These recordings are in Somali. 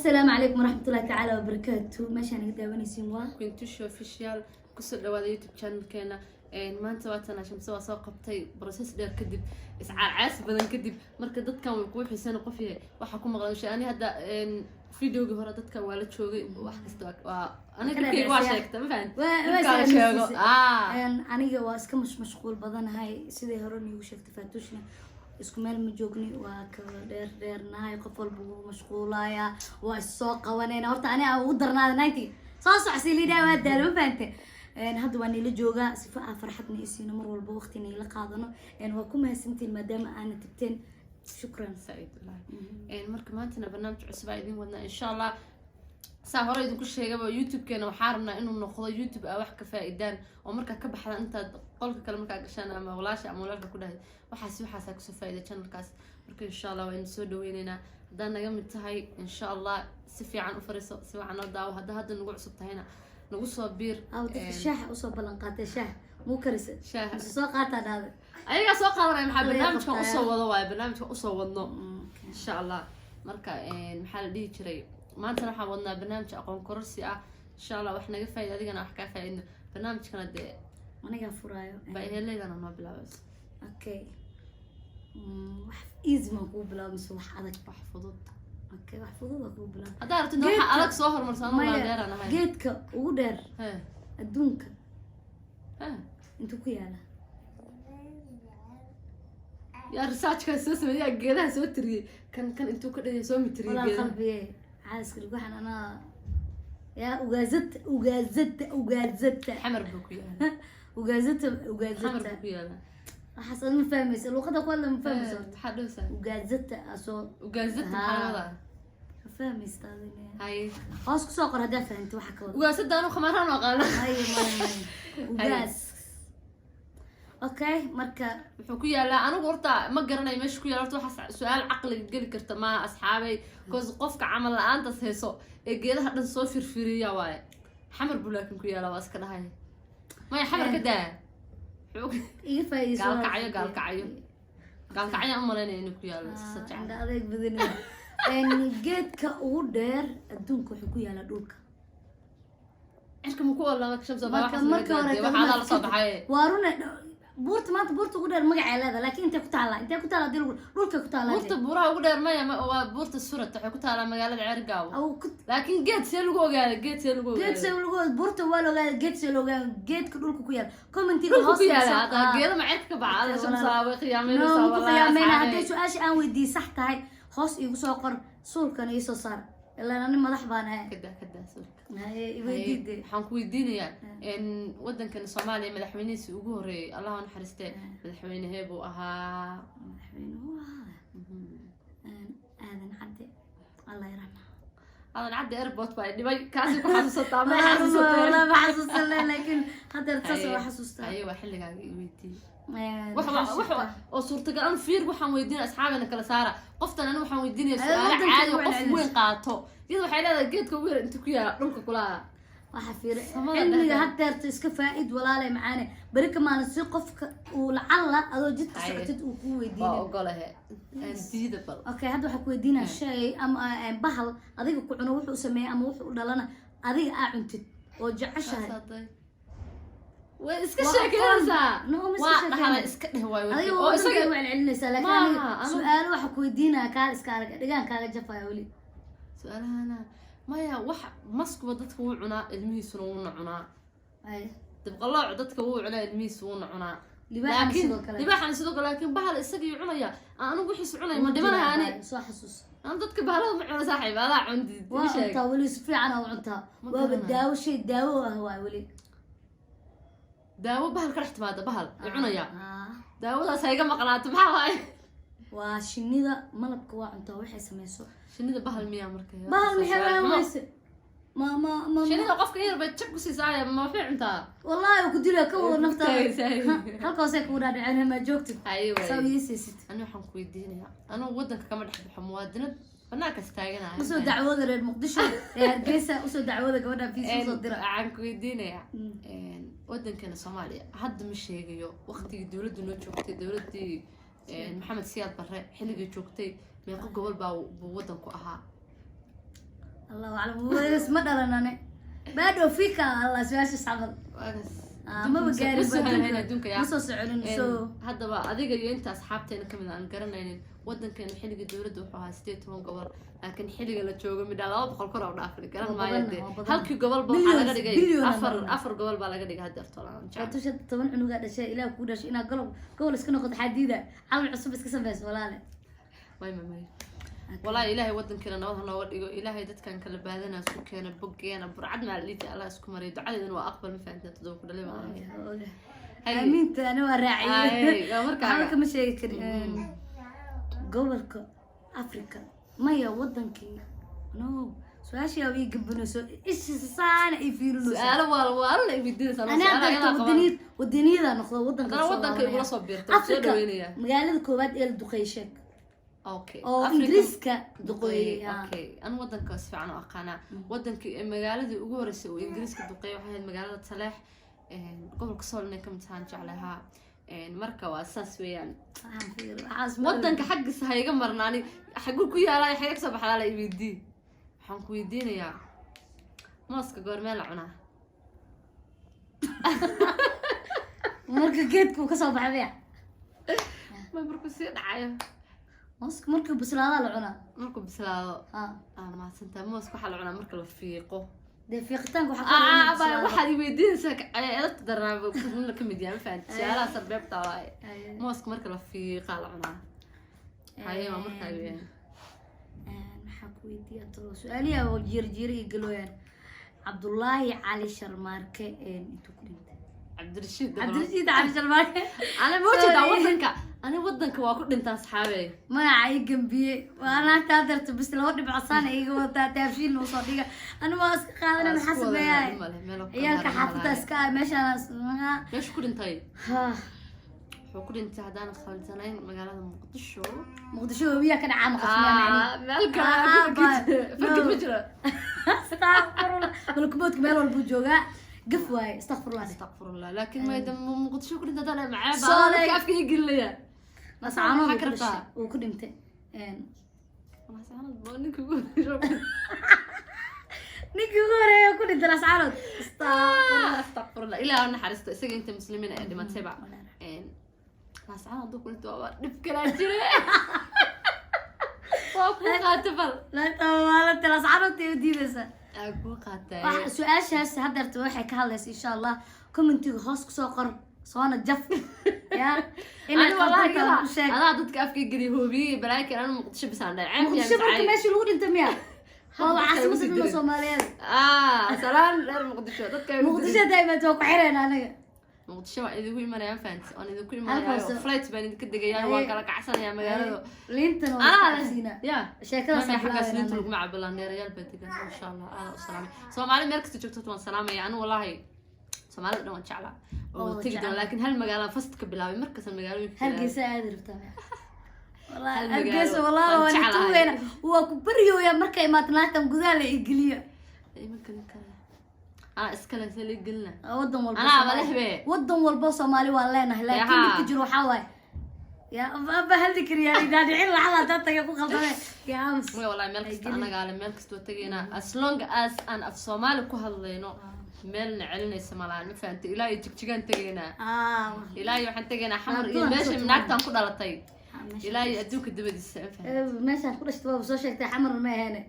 السلام عليكم ورحمة الله تعالى وبركاته. ماشي أنا قد أونسين وا كنت شو official كسر لو هذا يوتيوب channel كنا ما أنت وقتنا شمس وساقبتي بروسيس دير كدب إسعار عاس بدن كدب مركز ضد كان ويقول حسين قفيه وحكون مغلوش أنا هذا فيديو جهرة ضد كان والد شوقي وحكستك وأنا كذي واشكت ما فهمت أنا جواز كمش مشغول بدن هاي سيدي هروني وشفت فاتوشنا isku meel ma joogni waa ka dheernahay qof walba uu mashquulaya waa soo qabanayna horta aniga ugu darnaada 90 soo socsi liidaa waa daal ma fahamtay hadda waan ila joogaa sifa farxadna isiino mar walba waqtina ila qaadano waa ku mahadsantiin maadaama aan tagteen shukran سعيد الله marka maantana barnaamij cusub ay idin wadnaa insha Allah saa hore idinku sheegaba YouTube keena waxaan rabnaa inuu noqdo YouTube wax ka faa'iidaan oo marka ka baxda inta qolka kale marka gashaan ama walaasha ama walaalka ku dhahay waxaas ku soo faa'iido channelkaas marka insha Allah waan soo dhaweynaynaa hadaan naga mid tahay insha Allah si fiican u fariiso si wacan oo daawo hadda nagu cusub tahayna nagu soo biir shaah u soo balan qaatay shaah muu karisa shaah soo qaata dhaada ayaga soo qaadanay maxaa barnaamijka u soo wado waay barnaamijka u soo wadno insha Allah marka maxaa la dhihi jiray maanta waxaan wadnaa barnaamij aqoon kororsi ah insha Allah wax naga faa'iido adigana wax ka faa'iidno barnaamijkana dee aniga furaayo baahileedana ma bilaabas okay wax easy ma ku bilaabmayso wax adag wax fudud okay wax fudud ku bilaab hadaa rabtid waxa adag soo hormarsan ma dheerana hay geedka ugu dheer adduunka inta ku yaala يا رسالتك أساسا يا جيران سو تري كان أنتو كده سو متري والله قلبي عايز كل واحد أنا يا وجازت حمر بوكيا وجازت حمر بوكيا حصل ما فهمت الوقت ولا ما فهمت حدوسة وجازت أصو وجازت محاولة فهمي استاذني هاي خلاص كسوقر هدفها أنت وحكي وجازت ده أنا خمران وقال هاي وجاز اوكي marka wuxuu ku yaalaa anigu horta ma garanay meesha ku yaalo horta waxa su'aal aqliga gali karta ma asxaabay qofka amal la'aanta heeso ee geedaha dhan soo firfiriya waay xamar bulaakin ku yaala waa iska dhahay ma xamar ka daa iga faa'iiso gaalkacyo umaleynay inuu ku yaalo sajac inda adeeg badan geedka ugu dheer adduunka wuxuu ku yaala dhulka cirka ma ku walaama ka shabsaba waxa la soo baxay waaruna buurta maanta buurta ugu dheer magaceeda laakiin intee ku taala dil dhulka ku taala buurta buuraha ugu dheer ma waa buurta surata waxay ku taala magaalada Ceergaaw laakiin geed see lagu ogaado buurta waa la ogaado geed see lagu ogaado geedka dhulka ku yaal commentiga hoos hada geedo ma cirka ka bacada shamsaaba qiyaameyna hadii su'aash aan weydiin sax tahay hoos igu soo qor suulkan iyo soo saar ilaa ani madax baan ahay kada suulka waxaan ku weydiinayaa in wadankan Soomaaliya madaxweynihiisa ugu horeeyay Allah ha naxariistee madaxweynaha buu ahaa aadan cadde Allah yarxamah aadan cadde airport baa dhibay kaasi ku xasuusataa ma xasuusanay laakiin hadda taas waa xasuustaa ayuu xilligaaga waxa oo suurtagal aan fiir waxaan weydiin asxaabana kala saara qoftan anigu waxaan weydiinayaa su'aalo caadi qof weyn qaato iyadoo waxay leedahay geedka weyn inta ku yaala dhulka kulaha waxa fiir cilmiga hadda iska faa'iid walaalay macaane bari kamaana si qofka uu lacala adoo jidka socotid uu ku weydiinay waa ogolahay diidabal okay hadda waxa ku weydiinaa shay ama bahal adiga ku cuno wuxuu sameeyay ama wuxuu dhalana adiga aa cuntid oo jeceshahay وإسكت شاكرزا وأنا إسكت هواي أيوة إسكت وعلنيسا لكن سؤال واحد كويدينا كار إسكارك دقان كار جفا يا ولي سؤال أنا ما يا وح مسك ودتك وعنا الميس ونعنا أي تبغى الله عدتك وعنا الميس ونعنا لكن لباح عن صدق لكن بحال السقي عنا يا أنا بحس عنا ما دمنا أنا صح حسوس أنا ضدك بحال معنا صاحب هذا عندي وأنت ولي سفي أنا وعنتها وبداو شيء داو هو ولي داو بحال كرحت ماذا بحال عنايا داو ذا سايقة مقنعت بحال وشنيدة ملبك وعنتها وحي سميسو شنيدة بحال مياه مركية بحال مياه ويسر ما شنيدة قفك إير بتشك وسيسايا ما في عنتها والله وكدي لها كور نفتها هلقا سيك وراني عنها ما جوكتب أيوة سوي يسيست أنا حنكو يديني أنا ودنك كمان أحب حموادنا بناك استاجنا وسو دعوة غير مقدشة جيسة وسو دعوة قبلنا في سوق الدرا عنكو يديني ودنكنا Soomaaliya hadda ma sheegayo waqtigii dawladdu noo joogtay dawladii Maxamed Siyaad Barre xilligii joogtay meeqa gobol baa wadanku ahaa الله أعلم ما درنا بعده فيك الله سواش الصعب ما بقاري هنا دونك يا مصوص علن سو هذا بقى أديك أنت أصحابتين كمان عن قرنا يعني ودن كان حلقة الدولة وحها ستيت هون قبل لكن حلقة لا تشوفه من على بقول كرة ونافر قرن ما يدي هل كي قبل بقى على قدي أفر قبل بقى على قدي هذا طلع توش طبعا إنه قاعد شيء إلى كودش إنا قبل سكنا خد حديدة عامل عصب بس كسب بس ولا لا ما والله إلهي ودن كنا نوضح نور إلهي دت كان كل بعدنا سكنا بقينا برعد مع اللي على سكو مريض عدد وأقبل مفعلنا تذوق كل ما أمين أنا وراعي مركا كم شيء كريم قولك أفريقيا ما يا ودن كي نو سؤال شيء أبي يقبلون إيش صار يفيرون سؤال والله يبيدين سؤال أنا أقدر ودني ذا نخذ ودن أنا ودن كي يقول صبير أفريقيا مقالة كوباد إل دقيشك أوكي أو إنجليزكا دقي أوكي أنا ودن كاسف عنه أقانا ودن كي مقالة يقول سو إنجليزكا دقي وهي المقالة صلاح قبل كسول إنك متهانج عليها marka waa saas weeyaan wadanka xaqiisa ha iga marnaani xaqul ku yaalay xaq soo baxda la iibidi waxaan ku weydiinayaa mooska goormee la cunaa marka geedku ka soo baxay ma markuu si dhacayo mooska markuu bislaado la cunaa markuu bislaado ma santa mooska waxa la cunaa marka la fiiqo fiiqitaanka waxa waxaad weydiinaysaa eedabta darnaaba kuna ka mid yahay ma fahanti su'aalaha sarbeebta waaye mooska marka la fiiqa la cunaa haye ma marka ay maxaa ku weydiiyaa tolo su'aaliya oo jiir galooyaan Cabdullaahi Cali Sharmaarke intuu ku dhintay Cabdirashiid Cali Sharmaarke ana moojada wadanka أنا ودنك واكل أنت أصحابي ما عاي جنبي وأنا تقدر بس لو ودي بعصانة إيجو تابشين وصديقة أنا ما أسكت أنا محسب ياي ياك حافظة أسكت ماشي أنا اسمها ليش كل أنتي ها وكل أنت عدانا خالد سنين مقالة مقدشو ويا كان عام خصني مالك فكر مجرى استغفر الله بالكبوت كمالو البوجوجا قفواي استغفر الله لكن ما يدم مقدشو كل أنت طالع معاه كيف يقول لي بس عانوا حكرتها وكل إمتى ما سأنا بقولك يقول نيجوري كل إنت ناس عارض استغفر الله إلا أنا حرست سجن أنت مسلمين اللي ما تسبع ناس عارض كل توابر نفكر أجري وأكون قاتفل لا طبعا أنت ناس عارض تودي بس أكون قاتل سؤال شاس هذا تروحي كهالس إن شاء الله كومنتي خاص سوقر صونا جف يا أنا والله أنا ضدك أفكي جري هوبي بلاك أنا مقدش بس عندي عارف يعني مقدش ماشي الود أنت مياه هو عاصمة الصومالية سلام لا مقدش ضدك مقدش دايما توقعين أنا مقدش إذا كل مرة فانت أنا إذا كل مرة فلايت بين كده جاي واقع عسل يا مجال لينتن أنا يا شكلها ما حق سنين مع بلان ريال بدي إن شاء الله أنا السلام سومالي مركز تجوت توان سلام يعني والله سومالي دوان شعلا وتقدر لكن هالمجال فستك بلاوي مركز المجال هالقيسة قادر بتاعي والله هالقيسة والله وانا توينا وكبريو يا مركز ما تناتم جذال إنجليا يمكن أنا إسكالة اللي قلنا ودم والبص أنا بلهبه ودم والبص مالي والله لكن تجرو حواي يا أبا هذيك ريالي نادي عين لحظة تاتك يا أخو خلطانة يا عمس والله مالك أنا قال مالك استوتجينا as long as أنا في الصومال كهاللينو مال نعلن السمالان ما فهمت إلهي تجينا تجينا إلهي وحن تجينا حمر ماشي منك تنقل على طيب إلهي أدوك الدبد السقف ماشي أقول أشتوى بصوشك تحمر ما هنا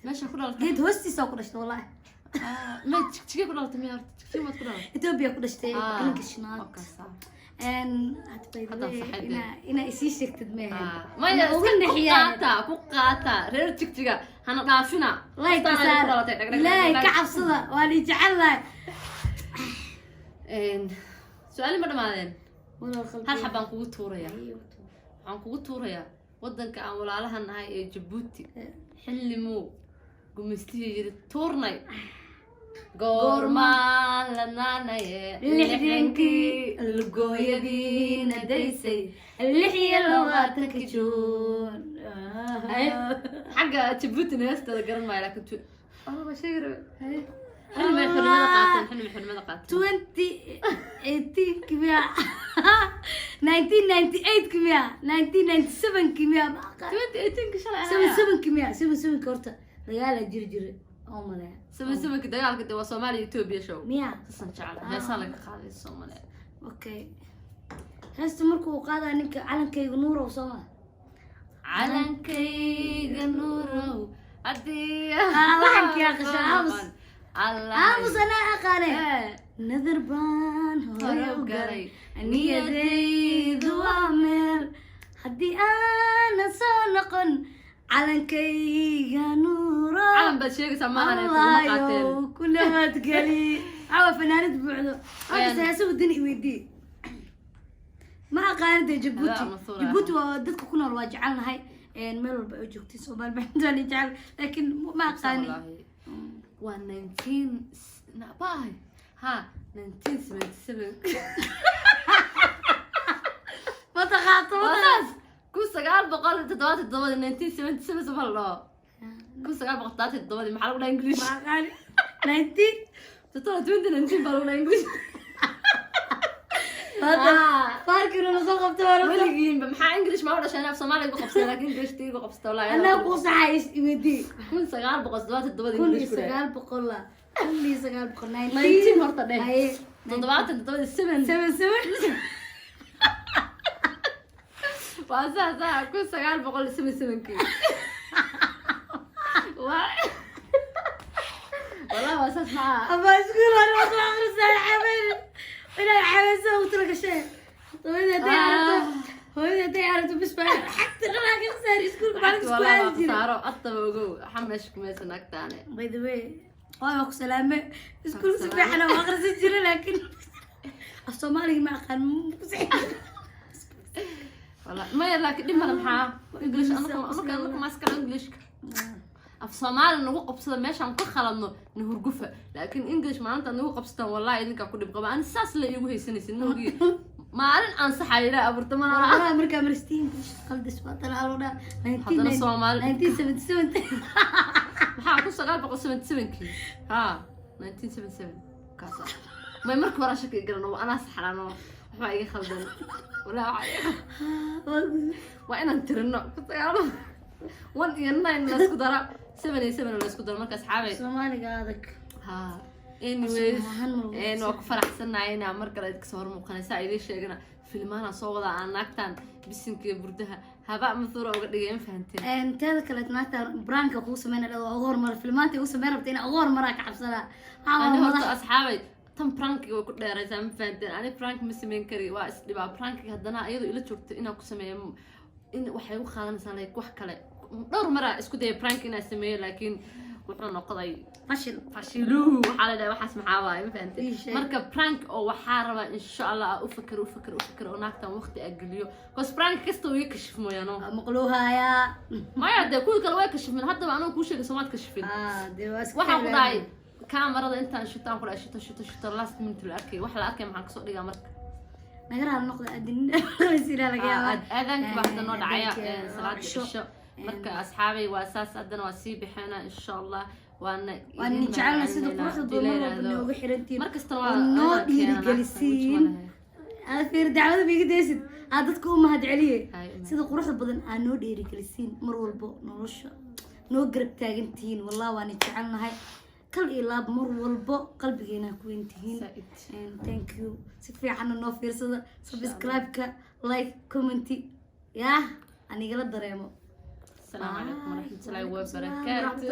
ماشي أقول على جيت هوستي ساقول أشتوى والله ما تجي أقول على تميار تجي ما تقول على إثيوبيا أقول أشتوى كلك الشنات أوكي صح إنا إسيش تدميها ما يا كوكاتا رير تكتيكا هنا نافنا لا يكسر لا كعب صدا واني جعلها سؤالي مرة مالين هل حبان كوكو توريا عن كوكو توريا ودنك عن ولا لها نهاية جبوتي حلمو قمستي جري تورناي قورما لناناي لحدينكي القوية دينا دايسي اللحية لغاتك جون حقا جبوتي ناستا قرن ماي لكن أنا بشير حلم الحلم قاتل 2018 كمية 1998 كمية 1997 كمية 2018 كشلا 77 كمية 77 كورتا dagaal jir oo malay سبك دجال كده وصومالي يوتيوب شو miya حسن شعله هي صالك قاعد الصومالي okay heesta markuu qaada ninka calankayga nuurow soo calankayga nuurow adii waxaan ka qashaabs الله أنا أقارن نذر بان هو قري نيدي دوامر حدي أنا صنقن على كي نورا علم بشيء سماها الله كل ما تقلي عوا فنانة بعده هذا سياسة الدنيا ويدي ما قاعد جيبوتي ودتك كنا الواجعنا هاي الميل بأوجوكتي سوبر بحداني جعل لكن ما قاني 19 باي ها 1977 ما تخاطب خلاص كل سجال بقول تدوات الضوء 1977 سبحان الله كل سجال بقول تدوات الضوء محل ولا إنجليش ما قال 19 تطلع 20 ولا إنجليش هذا فارك إنه نصقف تورا ولكن بمحا إنجليش ما ولا شيء نفس ما لك بقبس لكن إنجليش تيجي بقبس ولا أنا بقص عايش يودي كل سجال بقول تدوات الضوء كل إنجليش سجال بقول لا كل سجال بقول 19 مرة ده هاي تدوات الضوء 7 وأساسا كل سجال بقول 7 كي والله أساس معاه أبى أقول أنا ما أخلص رسالة حبيبي أنا حبيبي سويت لك شيء هو ده عرفت بس حتى أنا كم ساري سكول بعد والله سكول صاروا أطب وجو حمشك مثلا أكتاني باي ذا واي واي سلامة سكول سباحة أنا ما أخلص الجرة لكن الصومالي ما كان والله ما لكن دي ما محا إنجليش أنا ما أسكر إنجليش af Soomaali nagu qabsada meeshaan ku khaladno nuhurgufa laakiin English maanta nagu qabsatan wallahi idinka ku dhib qaba aan saas la iigu haysanaysin nuugi maalin aan saxayra abartamaha marka maristiin qalbis badan aluna hadana Soomaali 1977 maxaa ku 977 ha 1977 kaasa ma markii hore shaki galno ana saxrano waxa iga khaldan wala waa inaan tirino wan iyo 9 la isku dara 7 la isku daro marka asxaabay Soomaaliga adag ha anyways waa ku faraxsanahay inaan mar kale ka soo hormuuqanaysa ay sheegana filmaana soo wada aan naagtan bisinka burdaha haba masuura uga dhigeen fahanteen teeda kale naagtan branka ku sameeyay oo ugu hormar filmaanta ugu sameeyay rabtay in ugu hormar ka cabsada aan horta asxaabay tan prankiga way ku dheeraysaa ma fahanteen ani prank ma sameyn kari waa isdhibaa prankiga haddana iyadoo ila joogto inaan ku sameeyo in waxay u qaadanaysaa like wax kale dhowr mara isku day prank inaan sameeyo laakiin wuxuu noqday fashilu waxa la dhahay waxaas maxaa waay ma fahanteen marka prank oo waxa raba insha Allah u fakar oo naagtan waqti agaliyo cause prank kasta way kashif mooyano maqluuhaya ma yaade kuwa kale way kashifin hadda baan ku sheegay Soomaad kashifin waxa ku dhahay kaamarada intaan shitaan ku dhahay shito last minute la arkay wax la arkay maxaan ka soo dhigaa marka nagara noqdo adin sida laga yaabaa aadanka baxda noo dhacaya salaad isha marka asxaabay waa saas adana waa sii bixina insha Allah waana jecelna sida quruxda badan ugu xirantiin markasta waa noo dhiirigelisiin aafir dacwada biga deesid dadku u mahad celiye sida quruxda badan aan noo dhiirigelisiin mar walba nolosha noo garab taagantiin wallahi waan jecelnahay kal ilaab mar walba qalbigeena ku intihiin thank you si fiican noo fiirsada subscribe-ka like comment ya anigala dareemo السلام عليكم ورحمة الله وبركاته